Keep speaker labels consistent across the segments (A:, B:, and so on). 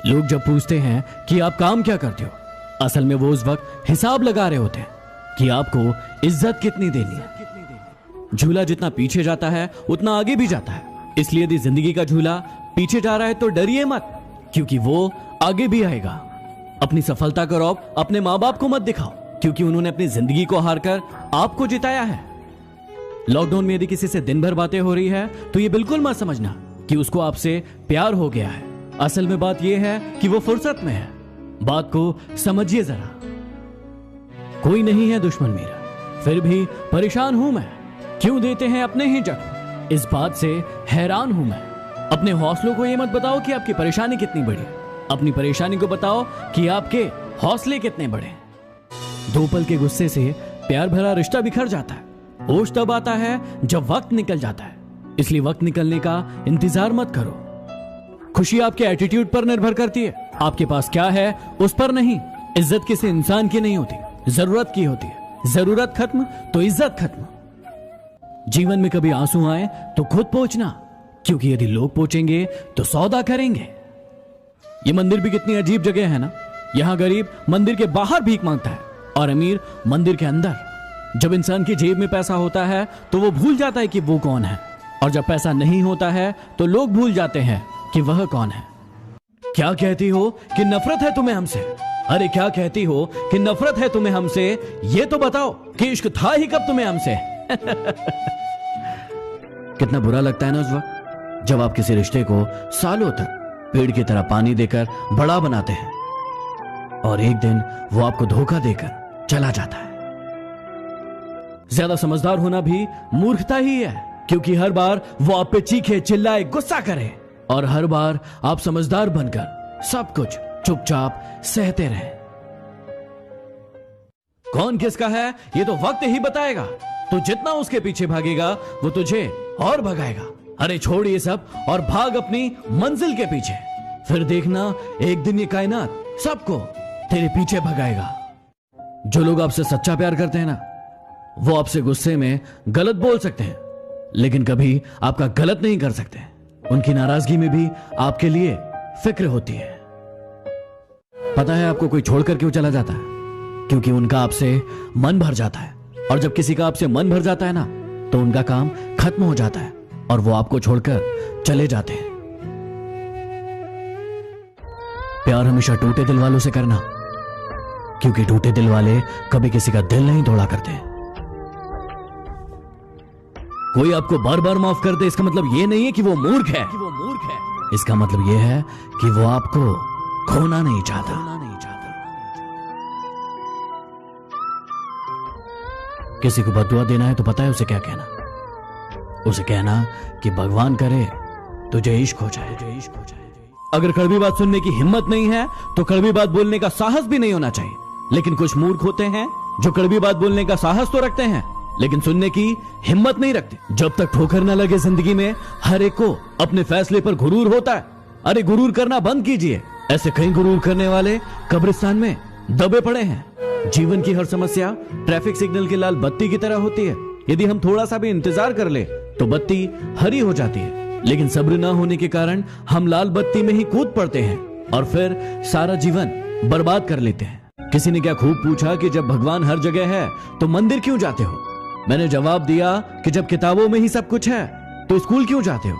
A: लोग जब पूछते हैं कि आप काम क्या करते हो, असल में वो उस वक्त हिसाब लगा रहे होते हैं कि आपको इज्जत कितनी देनी है। झूला जितना पीछे जाता है उतना आगे भी जाता है, इसलिए यदि जिंदगी का झूला पीछे जा रहा है तो डरिए मत, क्योंकि वो आगे भी आएगा। अपनी सफलता का रौब अपने माँ बाप को मत दिखाओ, क्योंकि उन्होंने अपनी जिंदगी को हारकर आपको जिताया है। लॉकडाउन में यदि किसी से दिन भर बातें हो रही है तो ये बिल्कुल मत समझना कि उसको आपसे प्यार हो गया है। असल में बात यह है कि वो फुर्सत में है। बात को समझिए जरा। कोई नहीं है दुश्मन मेरा, फिर भी परेशान हूं मैं। क्यों देते हैं अपने ही जख्म, इस बात से हैरान हूं मैं। अपने हौसलों को ये मत बताओ कि आपकी परेशानी कितनी बड़ी है, अपनी परेशानी को बताओ कि आपके हौसले कितने बड़े। दो पल के गुस्से से प्यार भरा रिश्ता बिखर जाता है। होश तब आता है जब वक्त निकल जाता है, इसलिए वक्त निकलने का इंतजार मत करो। खुशी आपके एटीट्यूड पर निर्भर करती है, आपके पास क्या है उस पर नहीं। इज्जत किसी इंसान की नहीं होती, जरूरत की होती है। जरूरत खत्म तो इज्जत खत्म। जीवन में कभी आंसू आए तो खुद पोंछना, क्योंकि यदि लोग पोंछेंगे तो सौदा करेंगे। ये मंदिर भी कितनी अजीब जगह है ना। यहां गरीब मंदिर के बाहर भीख मांगता है और अमीर मंदिर के अंदर। जब इंसान की जेब में पैसा होता है तो वो भूल जाता है कि वो कौन है, और जब पैसा नहीं होता है तो लोग भूल जाते हैं कि वह कौन है। क्या कहती हो कि नफरत है तुम्हें हमसे? अरे क्या कहती हो कि नफरत है तुम्हें हमसे? ये तो बताओ कि इश्क था ही कब तुम्हें हमसे? कितना बुरा लगता है ना उस वक्त जब आप किसी रिश्ते को सालों तक पेड़ की तरह पानी देकर बड़ा बनाते हैं और एक दिन वो आपको धोखा देकर चला जाता है। ज्यादा समझदार होना भी मूर्खता ही है, क्योंकि हर बार वो आप पे चीखे चिल्लाए गुस्सा करे, और हर बार आप समझदार बनकर सब कुछ चुपचाप सहते रहे। कौन किसका है ये तो वक्त ही बताएगा। तो जितना उसके पीछे भागेगा वो तुझे और भगाएगा। अरे छोड़ ये सब और भाग अपनी मंजिल के पीछे, फिर देखना एक दिन ये कायनात सबको तेरे पीछे भगाएगा। जो लोग आपसे सच्चा प्यार करते हैं ना, वो आपसे गुस्से में गलत बोल सकते हैं, लेकिन कभी आपका गलत नहीं कर सकते। उनकी नाराजगी में भी आपके लिए फिक्र होती है। पता है आपको कोई छोड़कर क्यों चला जाता है? क्योंकि उनका आपसे मन भर जाता है, और जब किसी का आपसे मन भर जाता है ना तो उनका काम खत्म हो जाता है और वो आपको छोड़कर चले जाते हैं। प्यार हमेशा टूटे दिल वालों से करना, क्योंकि टूटे दिल वाले कभी किसी का दिल नहीं तोड़ा करते। कोई आपको बार बार माफ कर दे इसका मतलब यह नहीं है कि वो मूर्ख है। इसका मतलब यह है कि वो आपको खोना नहीं चाहता। किसी को बददुआ देना है तो पता है उसे क्या कहना? उसे कहना कि भगवान करे तुझे इश्क हो जाए। अगर कड़वी बात सुनने की हिम्मत नहीं है तो कड़वी बात बोलने का साहस भी नहीं होना चाहिए। लेकिन कुछ मूर्ख होते हैं जो कड़वी बात बोलने का साहस तो रखते हैं, लेकिन सुनने की हिम्मत नहीं रखते। जब तक ठोकर न लगे जिंदगी में, हर एक को अपने फैसले पर गुरूर होता है। अरे गुरूर करना बंद कीजिए। ऐसे कई गुरूर करने वाले कब्रिस्तान में दबे पड़े हैं। जीवन की हर समस्या ट्रैफिक सिग्नल की लाल बत्ती की तरह होती है। यदि हम थोड़ा सा भी इंतजार कर ले तो बत्ती हरी हो जाती है, लेकिन सब्र ना होने के कारण हम लाल बत्ती में ही कूद पड़ते हैं और फिर सारा जीवन बर्बाद कर लेते हैं। किसी ने क्या खूब पूछा कि जब भगवान हर जगह है तो मंदिर क्यों जाते हो? मैंने जवाब दिया कि जब किताबों में ही सब कुछ है तो स्कूल क्यों जाते हो?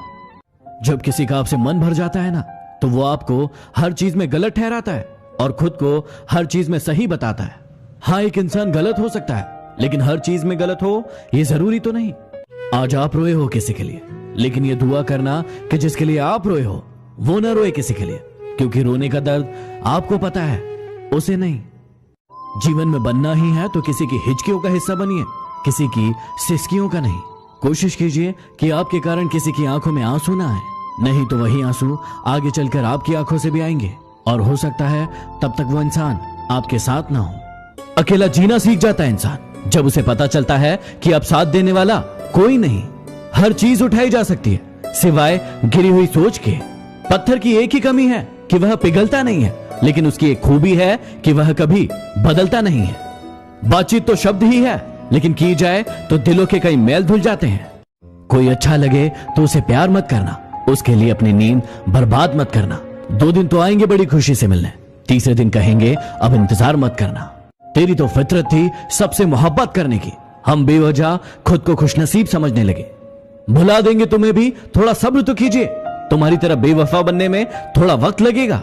A: जब किसी का आपसे मन भर जाता है ना तो वो आपको हर चीज में गलत ठहराता है और खुद को हर चीज में सही बताता है। हाँ, एक इंसान गलत हो सकता है, लेकिन हर चीज में गलत हो ये जरूरी तो नहीं। आज आप रोए हो किसी के लिए, लेकिन ये दुआ करना कि जिसके लिए आप रोए हो वो ना रोए किसी के लिए, क्योंकि रोने का दर्द आपको पता है, उसे नहीं। जीवन में बनना ही है तो किसी की हिचकियों का हिस्सा बनिए, किसी की सिसकियों का नहीं। कोशिश कीजिए कि आपके कारण किसी की आंखों में आंसू ना आए, नहीं तो वही आंसू आगे चलकर आपकी आंखों से भी आएंगे, और हो सकता है तब तक वो इंसान आपके साथ ना हो। अकेला जीना सीख जाता है इंसान जब उसे पता चलता है कि अब साथ देने वाला कोई नहीं। हर चीज उठाई जा सकती है सिवाय गिरी हुई सोच के। पत्थर की एक ही कमी है कि वह पिघलता नहीं है, लेकिन उसकी एक खूबी है कि वह कभी बदलता नहीं है। बातचीत तो शब्द ही है, लेकिन की जाए तो दिलों के कई मैल धुल जाते हैं। कोई अच्छा लगे तो उसे प्यार मत करना, उसके लिए अपनी नींद बर्बाद मत करना। 2 दिन तो आएंगे बड़ी खुशी से मिलने, तीसरे दिन कहेंगे अब इंतजार मत करना, तेरी तो फितरत थी सबसे मोहब्बत करने की। हम बेवजह खुद को खुशनसीब समझने लगे। भुला देंगे तुम्हें भी, थोड़ा सब्र तो कीजिए, तुम्हारी तरह बेवफा बनने में थोड़ा वक्त लगेगा।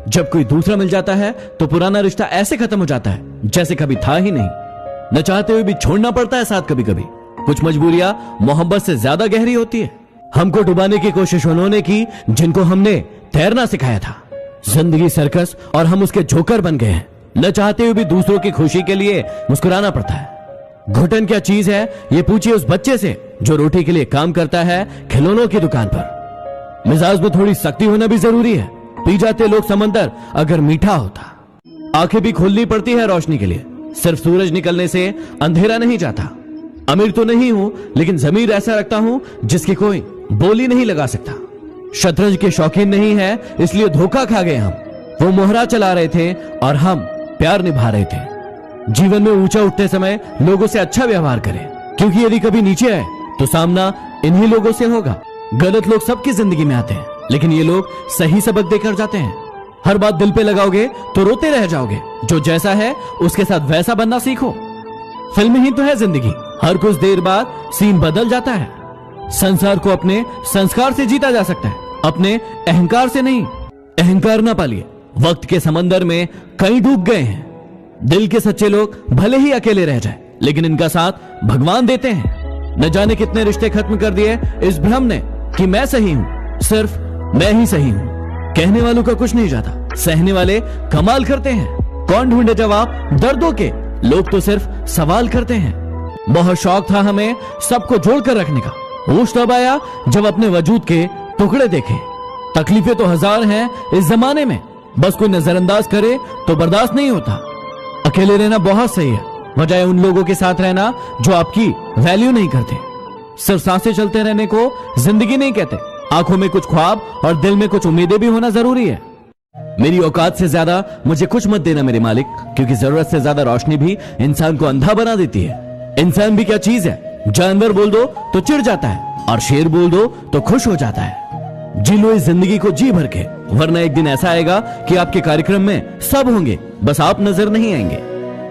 A: जब कोई दूसरा मिल जाता है तो पुराना रिश्ता ऐसे खत्म हो जाता है जैसे कभी था ही नहीं। न चाहते हुए भी छोड़ना पड़ता है साथ कभी कभी। कुछ मजबूरियां मोहब्बत से ज्यादा गहरी होती है। हमको डुबाने की कोशिश उन्होंने की जिनको हमने तैरना सिखाया था। जिंदगी सर्कस और हम उसके जोकर बन गए हैं। न चाहते हुए भी दूसरों की खुशी के लिए मुस्कुराना पड़ता है। घुटन क्या चीज है ये पूछिए उस बच्चे से जो रोटी के लिए काम करता है खिलौनों की दुकान पर। मिजाज में थोड़ी सख्ती होना भी जरूरी है। पी जाते लोग समंदर अगर मीठा होता। आंखें भी खोलनी पड़ती है रोशनी के लिए। सिर्फ सूरज निकलने से अंधेरा नहीं जाता। अमीर तो नहीं हूं लेकिन जमीर ऐसा रखता हूं जिसकी कोई बोली नहीं लगा सकता। शतरंज के शौकीन नहीं है इसलिए धोखा खा गए हम। वो मोहरा चला रहे थे और हम प्यार निभा रहे थे। जीवन में ऊंचा उठते समय लोगों से अच्छा व्यवहार करें, क्योंकि यदि कभी नीचे आए तो सामना इन्हीं लोगों से होगा। गलत लोग सबकी जिंदगी में आते हैं लेकिन ये लोग सही सबक देकर जाते हैं। हर बात दिल पे लगाओगे तो रोते रह जाओगे। जो जैसा है उसके साथ वैसा बनना सीखो। फिल्म ही तो है जिंदगी, हर कुछ देर बाद सीन बदल जाता है। संसार को अपने संस्कार से जीता जा सकता है, अपने अहंकार से नहीं। अहंकार ना पालिए, वक्त के समंदर में कई डूब गए हैं। दिल के सच्चे लोग भले ही अकेले रह जाए लेकिन इनका साथ भगवान देते हैं। न जाने कितने रिश्ते खत्म कर दिए इस भ्रम ने कि मैं सही हूं, सिर्फ मैं ही सही हूं। कहने वालों का कुछ नहीं जाता, सहने वाले कमाल करते हैं। कौन ढूंढे जवाब दर्दों के, लोग तो सिर्फ सवाल करते हैं। बहुत शौक था हमें सबको जोड़कर रखने का। होश तब आया जब अपने वजूद के टुकड़े देखे। तकलीफें तो हजार हैं इस जमाने में, बस कोई नजरअंदाज करे तो बर्दाश्त नहीं होता। अकेले रहना बहुत सही है, बजाय उन लोगों के साथ रहना जो आपकी वैल्यू नहीं करते। सिर्फ सांसें चलते रहने को जिंदगी नहीं कहते। आंखों में कुछ ख्वाब और दिल में कुछ उम्मीदें भी होना जरूरी है। मेरी औकात से ज्यादा मुझे कुछ मत देना मेरे मालिक, क्योंकि जरूरत से ज्यादा रोशनी भी इंसान को अंधा बना देती है। इंसान भी क्या चीज है, जानवर बोल दो तो चिढ़ जाता है और शेर बोल दो तो खुश हो जाता है। जी लो इस जिंदगी को जी भर के, वरना एक दिन ऐसा आएगा कि आपके कार्यक्रम में सब होंगे, बस आप नजर नहीं आएंगे।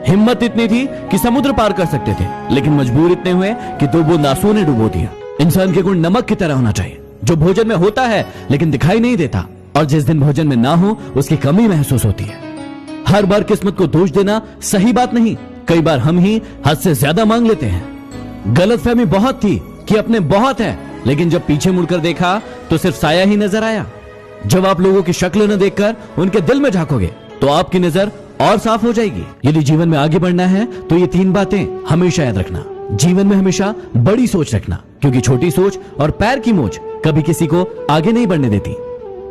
A: हिम्मत इतनी थी कि समुद्र पार कर सकते थे, लेकिन मजबूर इतने हुए कि 2 बूंद आंसुओं ने डुबो दिया। इंसान के गुण नमक की तरह होना चाहिए, जो भोजन में होता है लेकिन दिखाई नहीं देता, और जिस दिन भोजन में ना हो उसकी कमी महसूस होती है। हर बार किस्मत को दोष देना सही बात नहीं। कई बार हम ही हद से ज्यादा मांग लेते हैं। गलतफहमी बहुत थी कि अपने बहुत है, लेकिन जब पीछे मुड़कर देखा तो सिर्फ साया ही नजर आया। जब आप लोगों की शक्ल न देखकर उनके दिल में झांकोगे तो आपकी नजर और साफ हो जाएगी। यदि जीवन में आगे बढ़ना है तो ये 3 बातें हमेशा याद रखना। जीवन में हमेशा बड़ी सोच रखना, क्योंकि छोटी सोच और पैर की मोच कभी किसी को आगे नहीं बढ़ने देती।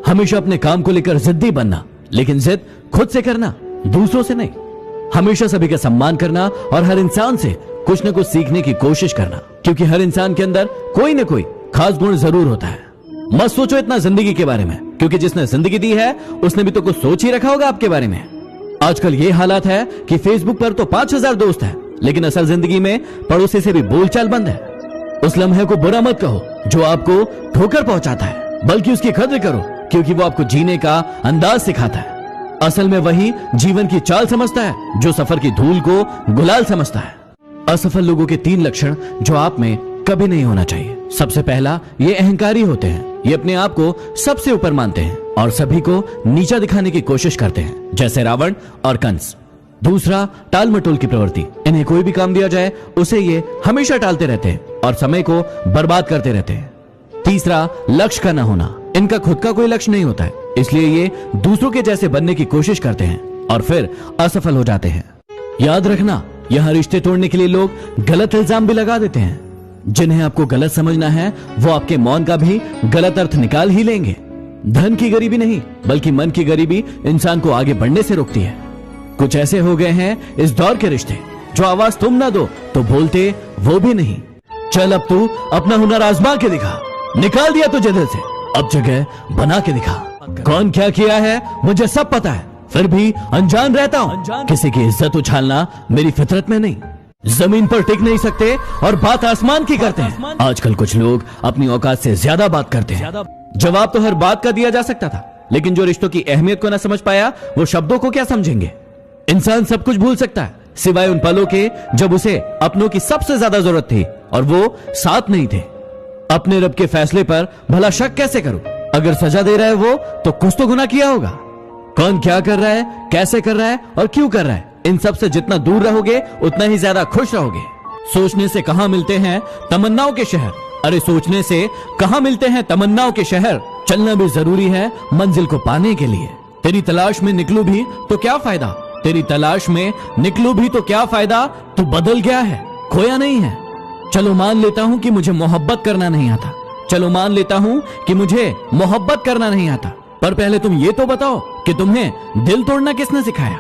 A: हमेशा अपने काम को लेकर जिद्दी बनना, लेकिन जिद खुद से करना, दूसरों से नहीं। हमेशा सभी का सम्मान करना और हर इंसान से कुछ न कुछ सीखने की कोशिश करना, क्योंकि हर इंसान के अंदर कोई न कोई खास गुण जरूर होता है। मत सोचो इतना जिंदगी के बारे में, क्योंकि जिसने जिंदगी दी है उसने भी तो कुछ सोच ही रखा होगा आपके बारे में। आजकल ये हालात है कि फेसबुक पर तो 5000 दोस्त हैं, लेकिन असल जिंदगी में पड़ोसी से भी बोलचाल बंद है। उस लम्हे को बुरा मत कहो जो आपको ठोकर पहुंचाता है, बल्कि उसकी कद्र करो, क्योंकि वो आपको जीने का अंदाज सिखाता है। असल में वही जीवन की चाल समझता है जो सफर की धूल को गुलाल समझता है। असफल लोगों के 3 लक्षण जो आप में कभी नहीं होना चाहिए। सबसे पहला, ये अहंकारी होते हैं। ये अपने आप को सबसे ऊपर मानते हैं और सभी को नीचा दिखाने की कोशिश करते हैं, जैसे रावण और कंस। दूसरा, टाल मटोल की प्रवृत्ति। इन्हें कोई भी काम दिया जाए उसे ये हमेशा टालते रहते हैं और समय को बर्बाद करते रहते हैं। तीसरा, लक्ष्य का न होना। इनका खुद का कोई लक्ष्य नहीं होता है, इसलिए ये दूसरों के जैसे बनने की कोशिश करते हैं और फिर असफल हो जाते हैं। याद रखना, यहाँ रिश्ते तोड़ने के लिए लोग गलत इल्जाम भी लगा देते हैं। जिन्हें आपको गलत समझना है वो आपके मौन का भी गलत अर्थ निकाल ही लेंगे। धन की गरीबी नहीं, बल्कि मन की गरीबी इंसान को आगे बढ़ने से रोकती है। कुछ ऐसे हो गए हैं इस दौर के रिश्ते, जो आवाज तुम ना दो तो बोलते वो भी नहीं। चल अब तू अपना हुनर आजमा के दिखा। निकाल दिया तुझे दिल से, अब जगह बना के दिखा। कौन क्या किया है मुझे सब पता है, फिर भी अनजान रहता हूँ। किसी की इज्जत उछालना मेरी फितरत में नहीं। जमीन पर टिक नहीं सकते और बात आसमान की करते हैं। आजकल कुछ लोग अपनी औकात से ज्यादा बात करते हैं। जवाब तो हर बात का दिया जा सकता था, लेकिन जो रिश्तों की अहमियत को ना समझ पाया वो शब्दों को क्या समझेंगे। इंसान सब कुछ भूल सकता है सिवाय उन पलों के जब उसे अपनों की सबसे ज्यादा जरूरत थी और वो साथ नहीं थे। अपने रब के फैसले पर भला शक कैसे करूं? अगर सजा दे रहा है वो तो कुछ तो गुनाह किया होगा। कौन क्या कर रहा है, कैसे कर रहा है और क्यों कर रहा है, इन सब से जितना दूर रहोगे उतना ही ज्यादा खुश रहोगे। सोचने से कहां मिलते हैं तमन्नाओं के शहर। अरे सोचने से कहां मिलते हैं तमन्नाओं के शहर। चलना भी जरूरी है मंजिल को पाने के लिए। तेरी तलाश में निकलूं भी तो क्या फायदा, तेरी तलाश में निकलूं भी तो क्या फायदा। तू बदल गया है, खोया नहीं है। चलो मान लेता हूं कि मुझे मोहब्बत करना नहीं आता, चलो मान लेता हूं कि मुझे मोहब्बत करना नहीं आता, पर पहले तुम ये तो बताओ कि तुम्हें दिल तोड़ना किसने सिखाया।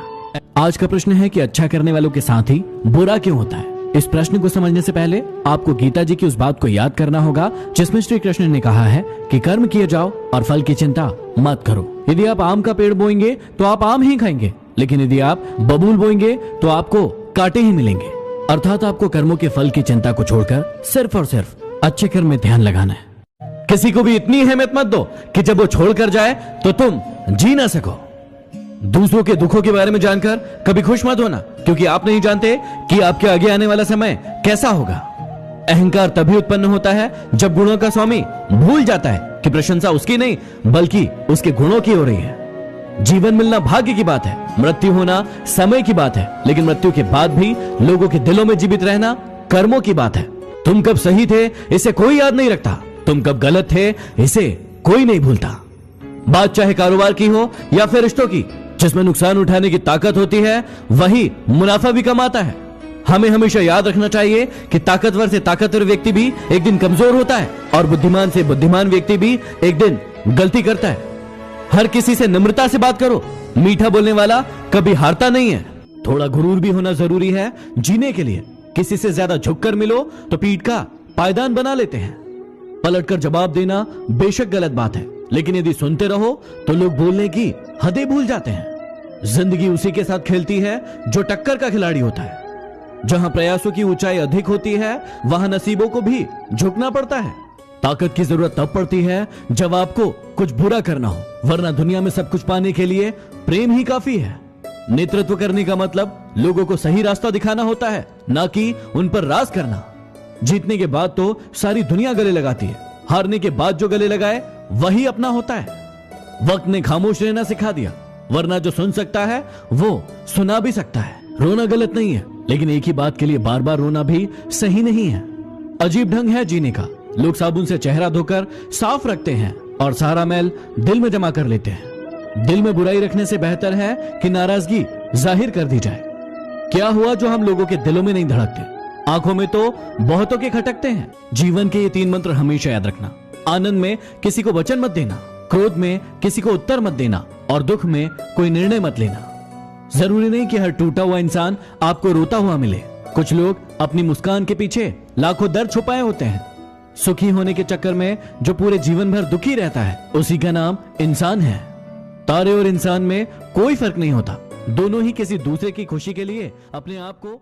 A: आज का प्रश्न है कि अच्छा करने वालों के साथ ही बुरा क्यों होता है। इस प्रश्न को समझने से पहले आपको गीता जी की उस बात को याद करना होगा जिसमें श्री कृष्ण ने कहा है कि कर्म किए जाओ और फल की चिंता मत करो। यदि आप आम का पेड़ बोएंगे तो आप आम ही खाएंगे, लेकिन यदि आप बबूल बोएंगे तो आपको कांटे ही मिलेंगे। अर्थात आपको कर्मों के फल की चिंता को छोड़कर सिर्फ और सिर्फ अच्छे कर्म में ध्यान लगाना है। किसी को भी इतनी अहमियत मत दो कि जब वो छोड़कर जाए तो तुम जी ना सको। दूसरों के दुखों के बारे में जानकर कभी खुश मत होना, क्योंकि आप नहीं जानते कि आपके आगे आने वाला समय कैसा होगा। अहंकार तभी उत्पन्न होता है जब गुणों का स्वामी भूल जाता है कि प्रशंसा उसकी नहीं बल्कि उसके गुणों की हो रही है। जीवन मिलना भाग्य की बात है, मृत्यु होना समय की बात है, लेकिन मृत्यु के बाद भी लोगों के दिलों में जीवित रहना कर्मों की बात है। तुम कब सही थे इसे कोई याद नहीं रखता, तुम कब गलत थे इसे कोई नहीं भूलता। बात चाहे कारोबार की हो या फिर रिश्तों की, जिसमें नुकसान उठाने की ताकत होती है वही मुनाफा भी कमाता है। हमें हमेशा याद रखना चाहिए कि ताकतवर से ताकतवर व्यक्ति भी एक दिन कमजोर होता है और बुद्धिमान से बुद्धिमान व्यक्ति भी एक दिन गलती करता है। हर किसी से नम्रता से बात करो, मीठा बोलने वाला कभी हारता नहीं है। थोड़ा गुरूर भी होना जरूरी है जीने के लिए। किसी से ज्यादा झुककर मिलो तो पीठ का पायदान बना लेते हैं। पलटकर जवाब देना बेशक गलत बात है, लेकिन यदि सुनते रहो तो लोग बोलने की हदें भूल जाते हैं। जिंदगी उसी के साथ खेलती है जो टक्कर का खिलाड़ी होता है। जहां प्रयासों की ऊंचाई अधिक होती है वहां नसीबों को भी झुकना पड़ता है। ताकत की जरूरत तब पड़ती है जब आपको कुछ बुरा करना हो, वरना दुनिया में सब कुछ पाने के लिए प्रेम ही काफी है। नेतृत्व करने का मतलब लोगों को सही रास्ता दिखाना होता है, ना कि उन पर राज करना। जीतने के बाद तो सारी दुनिया गले लगाती है, हारने के बाद जो गले लगाए वही अपना होता है। वक्त ने खामोश रहना सिखा दिया, वरना जो सुन सकता है वो सुना भी सकता है। रोना गलत नहीं है, लेकिन एक ही बात के लिए बार बार रोना भी सही नहीं है। अजीब ढंग है जीने का। लोग साबुन से चेहरा धोकर साफ रखते हैं और सारा मैल दिल में जमा कर लेते हैं। दिल में बुराई रखने से बेहतर है कि नाराजगी जाहिर कर दी जाए। क्या हुआ जो हम लोगों के दिलों में नहीं धड़कते, आंखों में तो बहुतों के खटकते हैं। जीवन के ये 3 मंत्र हमेशा याद रखना। आनंद में किसी को वचन मत देना, क्रोध में किसी को उत्तर मत देना और दुख में कोई निर्णय मत लेना। जरूरी नहीं कि हर टूटा हुआ इंसान आपको रोता हुआ मिले। कुछ लोग अपनी मुस्कान के पीछे लाखों दर्द छुपाए होते हैं। सुखी होने के चक्कर में जो पूरे जीवन भर दुखी रहता है उसी का नाम इंसान है। तारे और इंसान में कोई फर्क नहीं होता, दोनों ही किसी दूसरे की खुशी के लिए अपने आप को